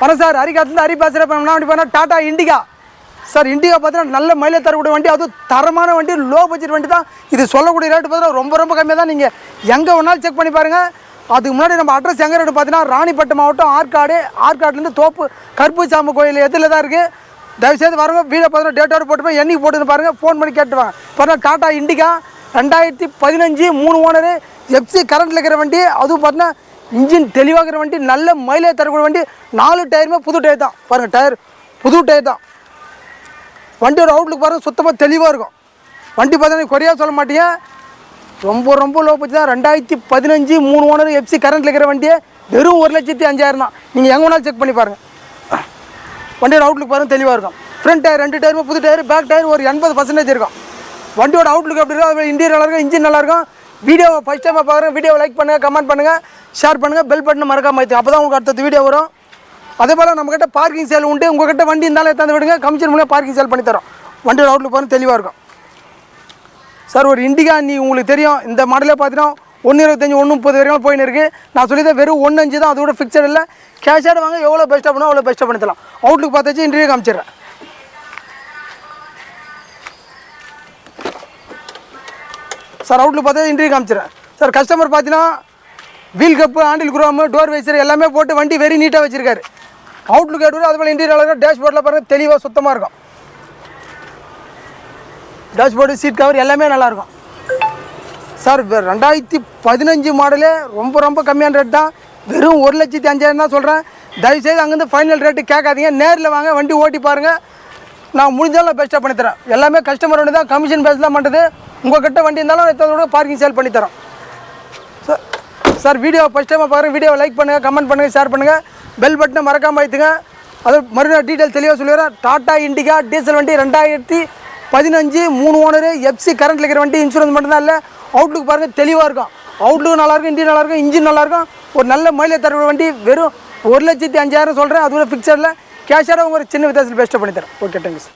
வணக்கம் சார், ஹரிகாத்துலேருந்து ஹரி பேசுகிறேன். இப்போ நம்ம வண்டி பார்த்தா டாடா இண்டிகா சார். இண்டிகா பார்த்தீங்கன்னா நல்ல மைலேஜ் தரக்கூடிய வண்டி, அதுவும் தரமான வண்டி, லோ பட்ஜெட் வண்டி தான். இது சொல்லக்கூடிய ரேட்டு பார்த்தீங்கன்னா ரொம்ப ரொம்ப கம்மியாக தான். நீங்கள் எங்கே வேணாலும் செக் பண்ணி பாருங்கள். அதுக்கு முன்னாடி நம்ம அட்ரஸ் எங்கே இருக்குது பார்த்தீங்கன்னா ராணிப்பேட்டை மாவட்டம் ஆற்காடுலேருந்து தோப்பு கருப்புசாமி கோயில் எதில் தான் இருக்குது. தயவுசெய்து வரவங்க வீடியோ பார்த்தீங்கன்னா டேட்டோடு போட்டுப்போம், என்னைக்கு போட்டுன்னு பாருங்கள், ஃபோன் பண்ணி கேட்டுவாங்க. பார்த்தீங்கன்னா டாடா இண்டிகா 2015 3 ஓனரு, எஃப்சி கரண்ட்டில் இருக்கிற வண்டி. அதுவும் பார்த்தீங்கன்னா இன்ஜின் தெளிவாகிற வண்டி, நல்ல மைலேஜ் தரக்கூடிய வண்டி. 4 டயருமே புது டயர் தான். பாருங்கள், டயர் புது டயர் தான். வண்டியோட அவுட்லுக் பாருங்கள், சுத்தமாக தெளிவாக இருக்கும். வண்டி பார்த்தீங்கன்னா குறையாக சொல்ல மாட்டீங்க, ரொம்ப ரொம்ப லோ பட்ஜெட் தான். 2015 3 ஓனர், எஃப்சி கரண்ட்டில் இருக்கிற வண்டியை வெறும் 1,05,000 தான். நீங்கள் எங்கே வேணாலும் செக் பண்ணி பாருங்கள். வண்டியோட அவுட்லுக் பாருங்கள், தெளிவாக இருக்கும். ஃப்ரண்ட் டயர் 2 டயருமே புது டயர், பேக் டயர் ஒரு 80% இருக்கும். வண்டியோட அவுட்லுக் எப்படி இருக்கும், அது இன்டீரியர் நல்லாயிருக்கும், இன்ஜின் நல்லாயிருக்கும். வீடியோவை ஃபஸ்ட் டைமாக பார்க்குறேன், வீடியோவை லைக் பண்ணுங்கள், கமெண்ட் பண்ணுங்கள், ஷேர் பண்ணுங்கள், பெல் பட்டனை மறக்காம வைத்து, அப்போ தான் உங்களுக்கு அடுத்த வீடியோ வரும். அதே போல் நம்மக்கிட்ட பார்க்கிங் சேல் உண்டு. உங்கள்கிட்ட வண்டி இருந்தாலும் எடுத்து விடுங்க, கமிஷன் மூலம் பார்க்கிங் சேல் பண்ணி தரோம். வண்டியோட அவுட்லுக் பாருங்கள், தெளிவாக இருக்கும் சார். ஒரு இண்டிகா உங்களுக்கு தெரியும், இந்த மாடலே பார்த்தீங்கன்னா 1,25 1,30 வரைக்கும் போயின்னு இருக்குது. நான் சொல்லிதான் வெறும் 1,5 தான், அதோட ஃபிக்ஸட் இல்லை. கேஷாக வாங்க, எவ்வளோ பெஸ்ட்டாக பண்ணோம் அவ்வளோ பெஸ்ட்டாக பண்ணி தரலாம். அவுட்லுக் பார்த்தாச்சு, இன்டீரியர் காமிச்சிடுறேன் சார். அவுட்லுக் பார்த்தா இன்டீரியர் காமிச்சிடுறேன் சார். கஸ்டமர் பார்த்தீங்கன்னா wheel cup, handle chrome, door visor எல்லாமே போட்டு வண்டி வெரி நீட்டாக வச்சுருக்காரு. அவுட்லுக் எடுத்து அதுபோல் இன்டீரியர் இருக்கும். டேஷ்போர்டில் பாருங்கள், தெளிவாக சுத்தமாக இருக்கும். டேஷ்போர்டு, சீட் கவர் எல்லாமே நல்லாயிருக்கும் சார். 2015 மாடலே ரொம்ப ரொம்ப கம்மியான ரேட் தான், வெறும் 1,05,000 தான் சொல்கிறேன். தயவுசெய்து அங்கேருந்து ஃபைனல் ரேட்டு கேட்காதீங்க, நேரில் வாங்க, வண்டி ஓட்டி பாருங்கள். நான் முடிஞ்சாலும் பெஸ்ட்டாக பண்ணித்தரேன். எல்லாமே கஸ்டமர் வண்டி தான், கமிஷன் பேஸ் தான் பண்ணுறது. உங்கள் கிட்ட வண்டி இருந்தாலும் எத்தோட பார்க்கிங் சேல் பண்ணித்தரோம் சார். வீடியோ ஃபஸ்ட் டைமாக பாருங்கள், வீடியோவை லைக் பண்ணுங்கள், கமெண்ட் பண்ணுங்கள், ஷேர் பண்ணுங்கள், பெல் பட்டனை மறக்காமல் வைத்துங்க. அது மறுபடியும் டீட்டெயில் தெளிவாக சொல்லிடுறேன். டாடா இண்டிகா டீசல் வண்டி, 2015 3 ஓனரு, எஃப்சி கரண்ட்டில் இருக்கிற வண்டி. இன்சூரன்ஸ் மட்டும்தான் இல்லை. அவுட்லுக் பாருங்கள், தெளிவாக இருக்கும். அவுட்லுக் நல்லாயிருக்கும், இன்ஜின் நல்லாயிருக்கும், இன்ஜின் நல்லாயிருக்கும். ஒரு நல்ல மைலேஜ் தர வண்டி, வெறும் 1,05,000 சொல்கிறேன். அதுவும் ஃபிக்ஸடில் கேஷாக உங்களுக்கு சின்ன வித்தியாசத்தில் பெஸ்ட்டாக பண்ணித்தரேன். Okay, thanks.